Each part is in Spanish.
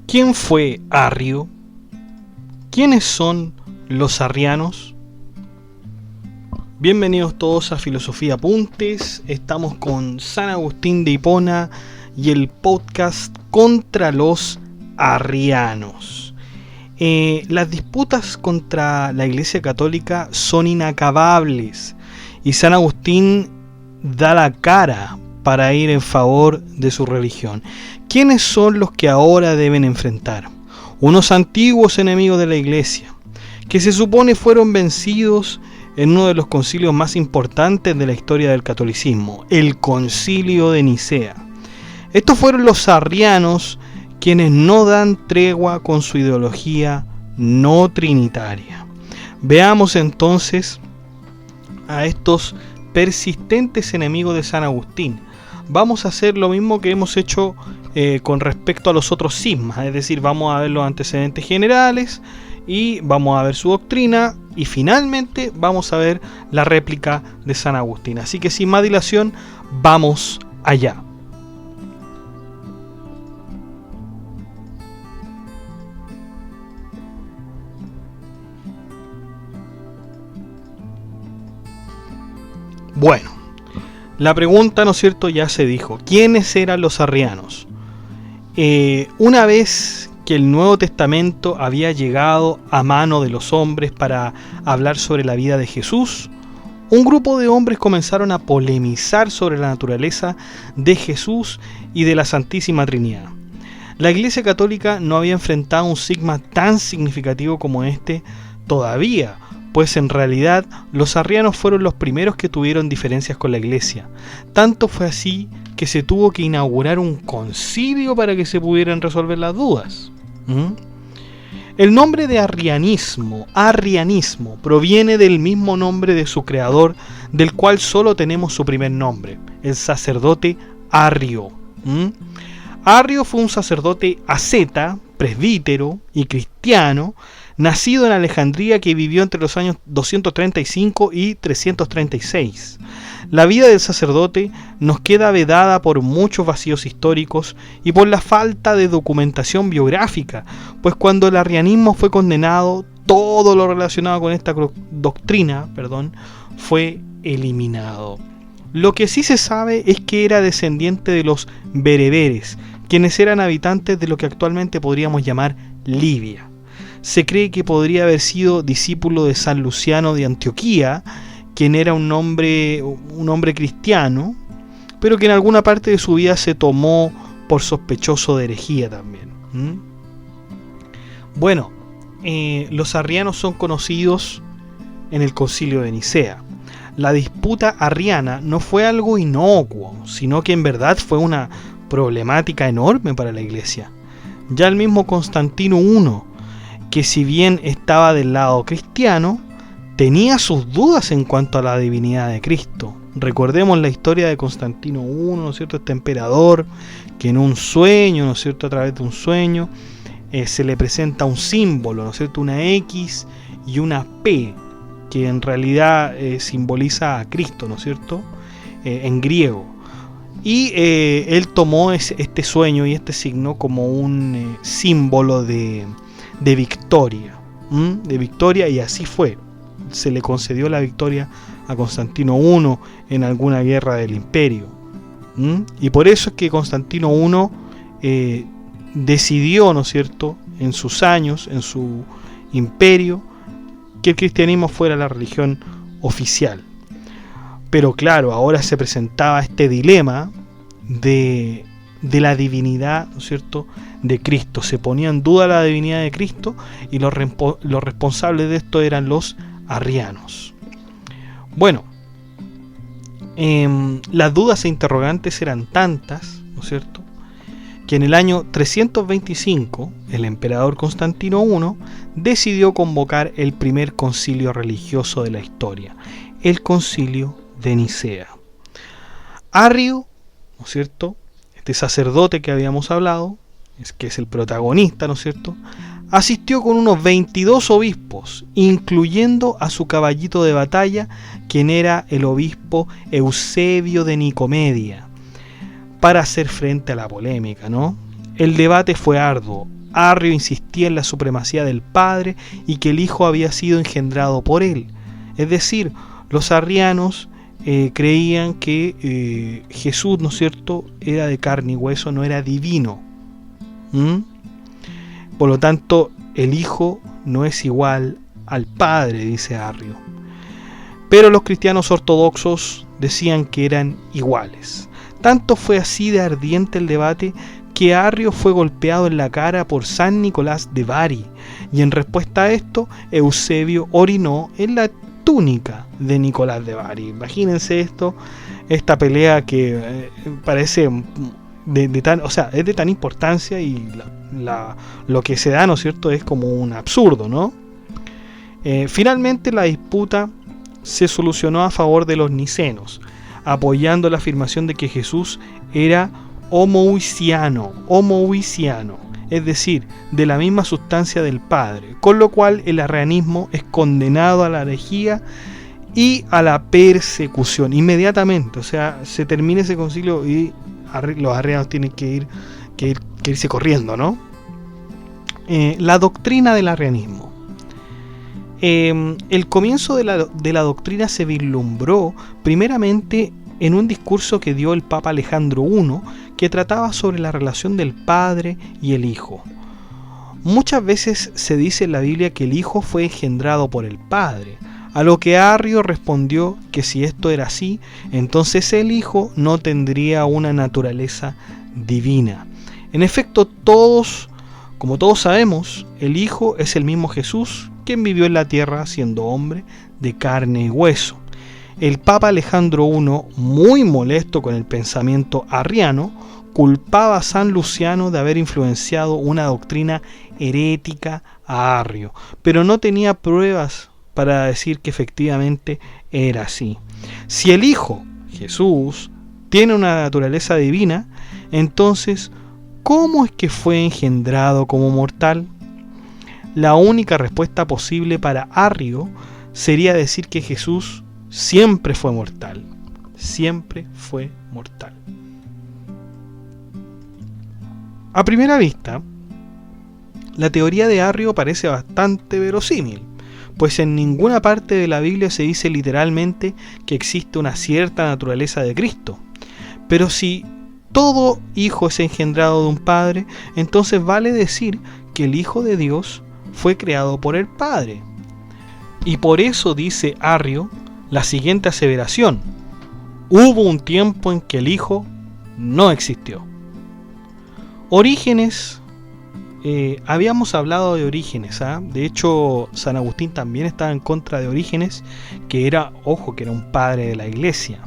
¿Quién fue Arrio? ¿Quiénes son los arrianos? Bienvenidos todos a Filosofía Apuntes. Estamos con San Agustín de Hipona y el podcast contra los arrianos. Las disputas contra la Iglesia Católica son inacabables y San Agustín da la cara para ir en favor de su religión. ¿Quiénes son los que ahora deben enfrentar? Unos antiguos enemigos de la Iglesia, que se supone fueron vencidos en uno de los concilios más importantes de la historia del catolicismo, el Concilio de Nicea. Estos fueron los arrianos, quienes no dan tregua con su ideología no trinitaria. Veamos entonces a estos persistentes enemigos de San Agustín. Vamos a hacer lo mismo que hemos hecho con respecto a los otros cismas, es decir, vamos a ver los antecedentes generales y vamos a ver su doctrina y finalmente vamos a ver la réplica de San Agustín. Así que sin más dilación, vamos allá. Bueno, la pregunta, ¿no es cierto?, ya se dijo. ¿Quiénes eran los arrianos? Una vez que el Nuevo Testamento había llegado a mano de los hombres para hablar sobre la vida de Jesús, un grupo de hombres comenzaron a polemizar sobre la naturaleza de Jesús y de la Santísima Trinidad. La Iglesia Católica no había enfrentado un cisma tan significativo como este todavía, pues en realidad los arrianos fueron los primeros que tuvieron diferencias con la Iglesia. Tanto fue así que se tuvo que inaugurar un concilio para que se pudieran resolver las dudas. El nombre de arrianismo proviene del mismo nombre de su creador, del cual solo tenemos su primer nombre, el sacerdote Arrio. Arrio fue un sacerdote asceta, presbítero y cristiano, nacido en Alejandría, que vivió entre los años 235 y 336. La vida del sacerdote nos queda vedada por muchos vacíos históricos y por la falta de documentación biográfica, pues cuando el arrianismo fue condenado, todo lo relacionado con esta doctrina, fue eliminado. Lo que sí se sabe es que era descendiente de los bereberes, quienes eran habitantes de lo que actualmente podríamos llamar Libia. Se cree que podría haber sido discípulo de San Luciano de Antioquía, quien era un hombre cristiano, pero que en alguna parte de su vida se tomó por sospechoso de herejía también. Bueno, los arrianos son conocidos en el Concilio de Nicea. La disputa arriana no fue algo inocuo, sino que en verdad fue una problemática enorme para la Iglesia. Ya el mismo Constantino I, que si bien estaba del lado cristiano, tenía sus dudas en cuanto a la divinidad de Cristo. Recordemos la historia de Constantino I, ¿no es cierto?, este emperador que en un sueño, ¿no es cierto?, a través de un sueño, se le presenta un símbolo, ¿no es cierto?, una X y una P, que en realidad simboliza a Cristo, ¿no es cierto?, en griego. Y él tomó este sueño y este signo como un símbolo de victoria, y así fue. Se le concedió la victoria a Constantino I en alguna guerra del imperio. Y por eso es que Constantino I decidió, ¿no es cierto?, en sus años, en su imperio, que el cristianismo fuera la religión oficial. Pero claro, ahora se presentaba este dilema de la divinidad, ¿no es cierto?, de Cristo. Se ponía en duda la divinidad de Cristo y los responsables de esto eran los arrianos. Bueno, las dudas e interrogantes eran tantas, ¿no es cierto?, que en el año 325 el emperador Constantino I decidió convocar el primer concilio religioso de la historia, el Concilio de Nicea. Arrio, ¿no es cierto?, este sacerdote que habíamos hablado, que es el protagonista, ¿no es cierto?, asistió con unos 22 obispos, incluyendo a su caballito de batalla, quien era el obispo Eusebio de Nicomedia, para hacer frente a la polémica, ¿no? El debate fue arduo, Arrio insistía en la supremacía del Padre y que el Hijo había sido engendrado por él. Es decir, los arrianos creían que Jesús, ¿no es cierto?, era de carne y hueso, no era divino. Por lo tanto, el Hijo no es igual al Padre, dice Arrio. Pero los cristianos ortodoxos decían que eran iguales. Tanto fue así de ardiente el debate que Arrio fue golpeado en la cara por San Nicolás de Bari, y en respuesta a esto, Eusebio orinó en la túnica de Nicolás de Bari. Imagínense esta pelea que parece es de tan importancia, y lo que se da, ¿no es cierto?, es como un absurdo, ¿no? Finalmente la disputa se solucionó a favor de los nicenos, apoyando la afirmación de que Jesús era homoousiano, es decir, de la misma sustancia del Padre, con lo cual el arrianismo es condenado a la herejía y a la persecución inmediatamente. O sea, se termina ese concilio y los arrianos tienen que irse corriendo, ¿no? La doctrina del arrianismo. El comienzo de la doctrina se vislumbró primeramente en un discurso que dio el Papa Alejandro I, que trataba sobre la relación del Padre y el Hijo. Muchas veces se dice en la Biblia que el Hijo fue engendrado por el Padre, a lo que Arrio respondió que si esto era así, entonces el Hijo no tendría una naturaleza divina. En efecto, como todos sabemos, el Hijo es el mismo Jesús, quien vivió en la tierra siendo hombre de carne y hueso. El Papa Alejandro I, muy molesto con el pensamiento arriano, culpaba a San Luciano de haber influenciado una doctrina herética a Arrio, pero no tenía pruebas para decir que efectivamente era así. Si el Hijo, Jesús, tiene una naturaleza divina, entonces, ¿cómo es que fue engendrado como mortal? La única respuesta posible para Arrio sería decir que Jesús siempre fue mortal. Siempre fue mortal. A primera vista, la teoría de Arrio parece bastante verosímil, pues en ninguna parte de la Biblia se dice literalmente que existe una cierta naturaleza de Cristo. Pero si todo hijo es engendrado de un padre, entonces vale decir que el Hijo de Dios fue creado por el Padre. Y por eso dice Arrio la siguiente aseveración: hubo un tiempo en que el Hijo no existió. Orígenes, habíamos hablado de Orígenes, de hecho San Agustín también estaba en contra de Orígenes, que era un padre de la iglesia.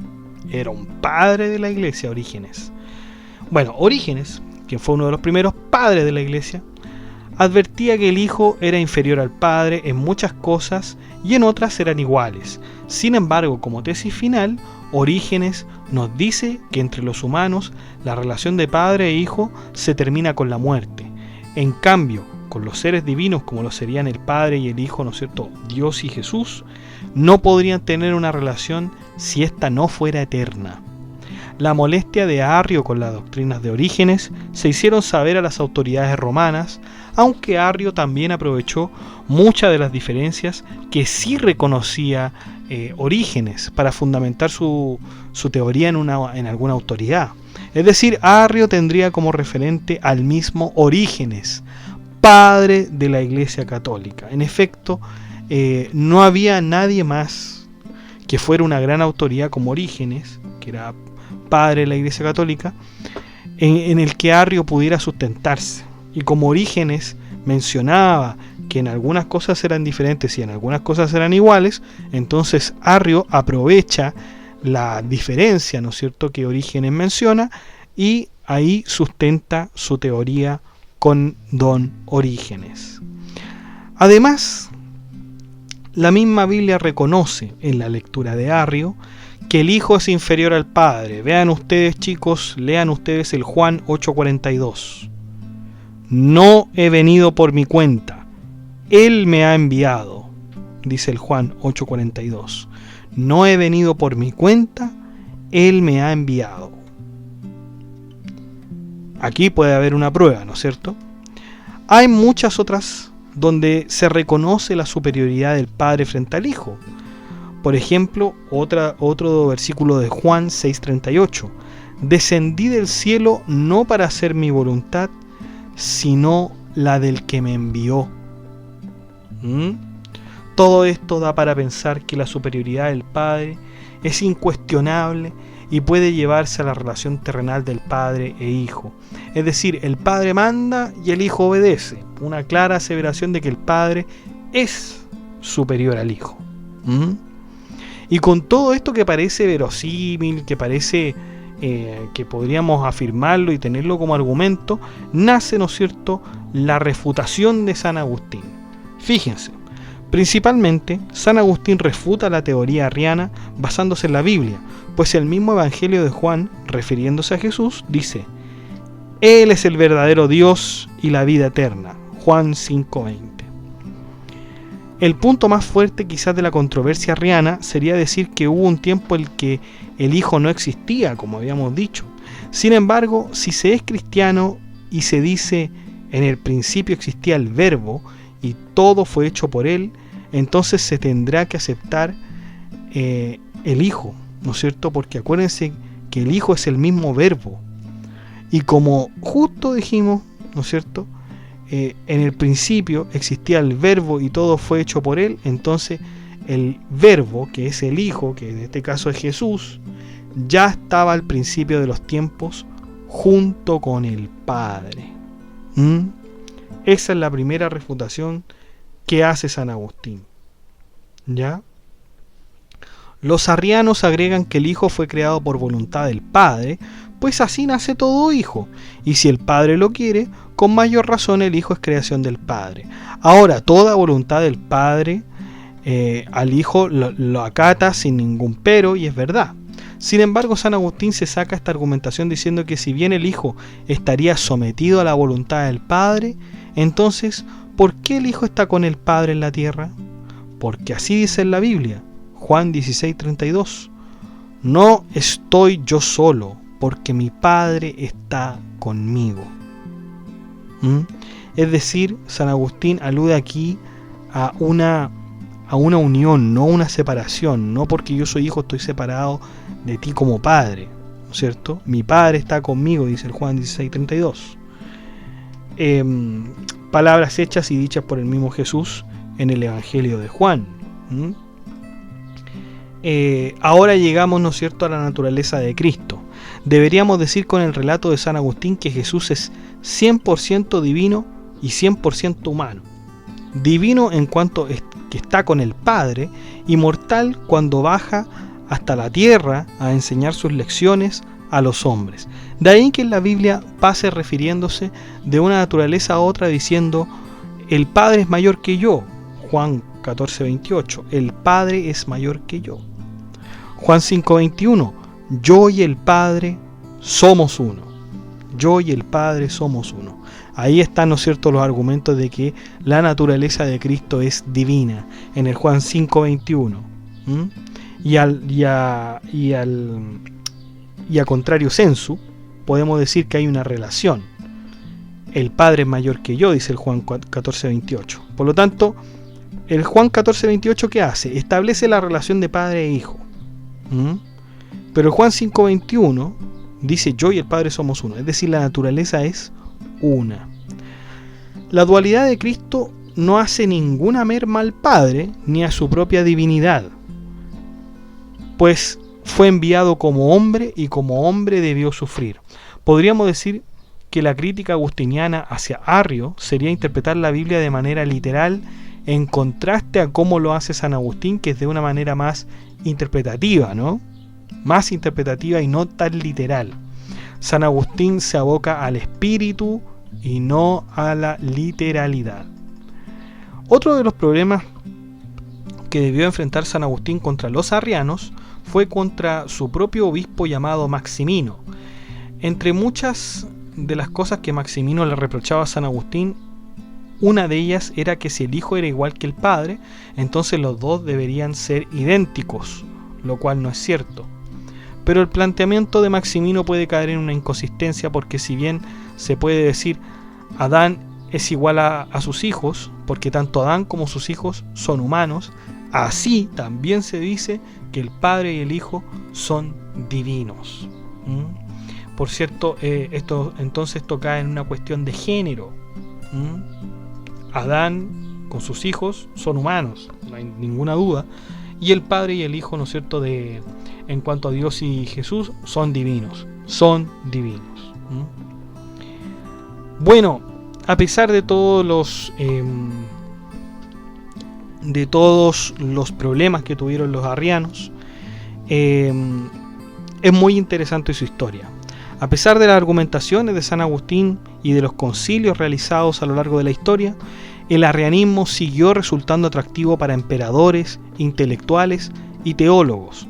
Era un padre de la iglesia, Orígenes. Bueno, Orígenes, que fue uno de los primeros padres de la iglesia, advertía que el Hijo era inferior al Padre en muchas cosas y en otras eran iguales. Sin embargo, como tesis final, Orígenes nos dice que entre los humanos la relación de padre e hijo se termina con la muerte. En cambio, con los seres divinos, como lo serían el Padre y el Hijo, ¿no es cierto?, Dios y Jesús, no podrían tener una relación si ésta no fuera eterna. La molestia de Arrio con las doctrinas de Orígenes se hicieron saber a las autoridades romanas, aunque Arrio también aprovechó muchas de las diferencias que sí reconocía Orígenes para fundamentar su teoría en alguna autoridad. Es decir, Arrio tendría como referente al mismo Orígenes, padre de la Iglesia Católica. En efecto, no había nadie más que fuera una gran autoridad como Orígenes, que era padre de la Iglesia Católica, en el que Arrio pudiera sustentarse. Y como Orígenes mencionaba que en algunas cosas eran diferentes y en algunas cosas eran iguales, entonces Arrio aprovecha la diferencia, ¿no es cierto?, que Orígenes menciona, y ahí sustenta su teoría con don Orígenes. Además, la misma Biblia reconoce en la lectura de Arrio que el Hijo es inferior al Padre. Vean ustedes, chicos, lean ustedes el Juan 8:42. No he venido por mi cuenta, Él me ha enviado, dice el Juan 8:42. No he venido por mi cuenta, Él me ha enviado. Aquí puede haber una prueba, ¿no es cierto? Hay muchas otras donde se reconoce la superioridad del Padre frente al Hijo. Por ejemplo, otro versículo de Juan 6:38. Descendí del cielo no para hacer mi voluntad, sino la del que me envió. Todo esto da para pensar que la superioridad del Padre es incuestionable y puede llevarse a la relación terrenal del Padre e Hijo. Es decir, el Padre manda y el Hijo obedece. Una clara aseveración de que el Padre es superior al Hijo. Y con todo esto que parece verosímil, que parece que podríamos afirmarlo y tenerlo como argumento, nace, ¿no es cierto?, la refutación de San Agustín. Fíjense, principalmente San Agustín refuta la teoría arriana basándose en la Biblia, pues el mismo Evangelio de Juan, refiriéndose a Jesús, dice: Él es el verdadero Dios y la vida eterna. Juan 5:20. El punto más fuerte quizás de la controversia arriana sería decir que hubo un tiempo en el que el Hijo no existía, como habíamos dicho. Sin embargo, si se es cristiano y se dice en el principio existía el Verbo y todo fue hecho por Él, entonces se tendrá que aceptar el Hijo, ¿no es cierto? Porque acuérdense que el Hijo es el mismo Verbo. Y como justo dijimos, ¿no es cierto?, en el principio existía el Verbo y todo fue hecho por Él, entonces el Verbo, que es el Hijo, que en este caso es Jesús, ya estaba al principio de los tiempos junto con el Padre. Esa es la primera refutación que hace San Agustín. ¿Ya? Los arrianos agregan que el Hijo fue creado por voluntad del Padre, pues así nace todo hijo, y si el Padre lo quiere, con mayor razón el Hijo es creación del Padre. Ahora, toda voluntad del Padre al Hijo lo acata sin ningún pero, y es verdad. Sin embargo, San Agustín se saca esta argumentación diciendo que si bien el Hijo estaría sometido a la voluntad del Padre, entonces, ¿por qué el Hijo está con el Padre en la tierra? Porque así dice en la Biblia, Juan 16:32, no estoy yo solo, porque mi Padre está conmigo. Es decir, San Agustín alude aquí a una unión, no una separación. No porque yo soy hijo estoy separado de ti como padre, ¿no es cierto? Mi Padre está conmigo, dice el Juan 16:32. Palabras hechas y dichas por el mismo Jesús en el Evangelio de Juan. Ahora llegamos, ¿no es cierto?, a la naturaleza de Cristo. Deberíamos decir con el relato de San Agustín que Jesús es 100% divino y 100% humano. Divino en cuanto que está con el Padre, y mortal cuando baja hasta la tierra a enseñar sus lecciones a los hombres. De ahí que en la Biblia pase refiriéndose de una naturaleza a otra diciendo: el Padre es mayor que yo. Juan 14:28. El Padre es mayor que yo. Juan 5:21. Yo y el Padre somos uno. Yo y el Padre somos uno. Ahí están, ¿no es cierto?, los argumentos de que la naturaleza de Cristo es divina, en el Juan 5:21. Y a contrario sensu, podemos decir que hay una relación. El Padre es mayor que yo, dice el Juan 14:28. Por lo tanto, el Juan 14:28, ¿qué hace? Establece la relación de Padre e Hijo. Pero el Juan 5:21 dice: yo y el Padre somos uno. Es decir, la naturaleza es una. La dualidad de Cristo no hace ninguna merma al Padre ni a su propia divinidad, pues fue enviado como hombre y como hombre debió sufrir. Podríamos decir que la crítica agustiniana hacia Arrio sería interpretar la Biblia de manera literal, en contraste a cómo lo hace San Agustín, que es de una manera más interpretativa, ¿no? Más interpretativa y no tan literal. San Agustín se aboca al espíritu y no a la literalidad. Otro de los problemas que debió enfrentar San Agustín contra los arrianos fue contra su propio obispo llamado Maximino. Entre muchas de las cosas que Maximino le reprochaba a San Agustín, una de ellas era que si el Hijo era igual que el Padre, entonces los dos deberían ser idénticos, lo cual no es cierto. Pero el planteamiento de Maximino puede caer en una inconsistencia, porque si bien se puede decir Adán es igual a sus hijos, porque tanto Adán como sus hijos son humanos. Así también se dice que el Padre y el Hijo son divinos. Por cierto, esto cae en una cuestión de género. Adán con sus hijos son humanos, no hay ninguna duda, y el Padre y el Hijo, ¿no es cierto?, en cuanto a Dios y Jesús, son divinos. Bueno, a pesar de todos los problemas que tuvieron los arrianos, es muy interesante su historia. A pesar de las argumentaciones de San Agustín y de los concilios realizados a lo largo de la historia, el arrianismo siguió resultando atractivo para emperadores, intelectuales y teólogos.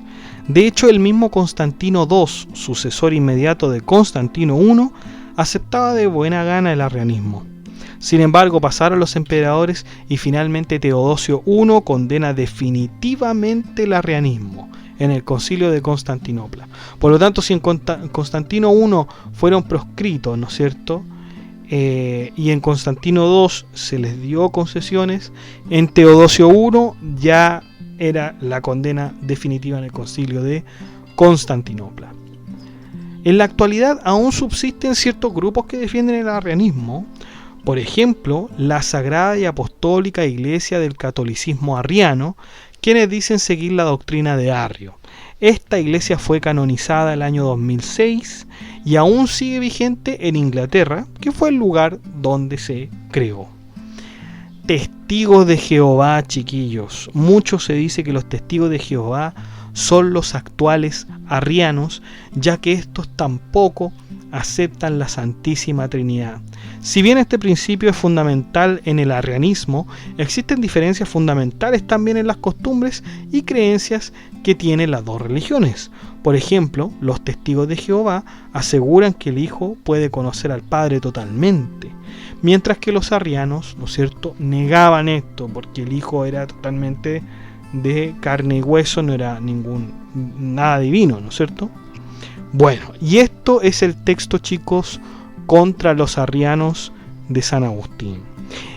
De hecho, el mismo Constantino II, sucesor inmediato de Constantino I, aceptaba de buena gana el arrianismo. Sin embargo, pasaron los emperadores y finalmente Teodosio I condena definitivamente el arrianismo en el concilio de Constantinopla. Por lo tanto, si en Constantino I fueron proscritos, ¿no es cierto?, y en Constantino II se les dio concesiones, en Teodosio I ya era la condena definitiva en el concilio de Constantinopla. En la actualidad aún subsisten ciertos grupos que defienden el arrianismo. Por ejemplo, la Sagrada y Apostólica Iglesia del Catolicismo Arriano, quienes dicen seguir la doctrina de Arrio. Esta iglesia fue canonizada el año 2006 y aún sigue vigente en Inglaterra, que fue el lugar donde se creó. Testigos de Jehová, chiquillos. Mucho se dice que los testigos de Jehová son los actuales arrianos, ya que estos tampoco aceptan la Santísima Trinidad. Si bien este principio es fundamental en el arrianismo, existen diferencias fundamentales también en las costumbres y creencias que tienen las dos religiones. Por ejemplo, los testigos de Jehová aseguran que el Hijo puede conocer al Padre totalmente, mientras que los arrianos, ¿no es cierto?, negaban esto, porque el Hijo era totalmente de carne y hueso, no era nada divino, ¿no es cierto? Bueno, y esto es el texto, chicos, contra los arrianos de San Agustín.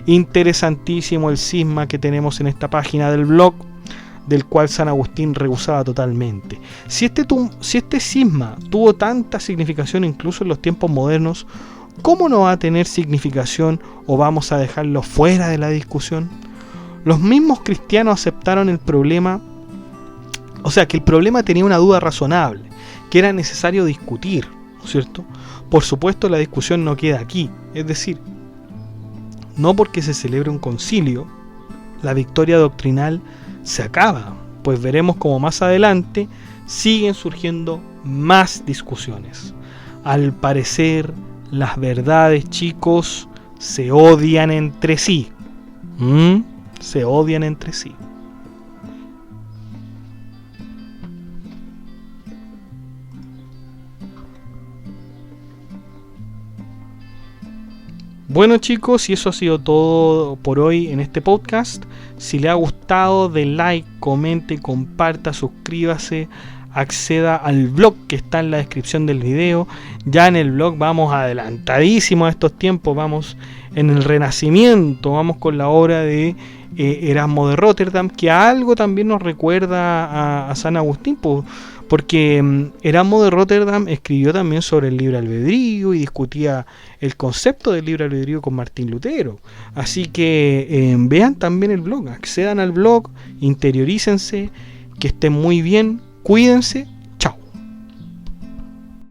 Interesantísimo el cisma que tenemos en esta página del blog, del cual San Agustín rehusaba totalmente. Si este cisma tuvo tanta significación incluso en los tiempos modernos, ¿cómo no va a tener significación o vamos a dejarlo fuera de la discusión? Los mismos cristianos aceptaron el problema, o sea, que el problema tenía una duda razonable, que era necesario discutir, ¿no es cierto? Por supuesto, la discusión no queda aquí, es decir, no porque se celebre un concilio, la victoria doctrinal se acaba, pues veremos como más adelante siguen surgiendo más discusiones. Al parecer, las verdades, chicos, se odian entre sí. Se odian entre sí. Bueno, chicos, y eso ha sido todo por hoy en este podcast. Si le ha gustado, den like, comente, comparta, suscríbase, acceda al blog que está en la descripción del video. Ya en el blog vamos adelantadísimos a estos tiempos, vamos en el Renacimiento, vamos con la obra de Erasmo de Rotterdam, que algo también nos recuerda a San Agustín, porque Erasmo de Rotterdam escribió también sobre el libre albedrío y discutía el concepto del libre albedrío con Martín Lutero. Así que vean también el blog, accedan al blog, interiorícense, que estén muy bien, cuídense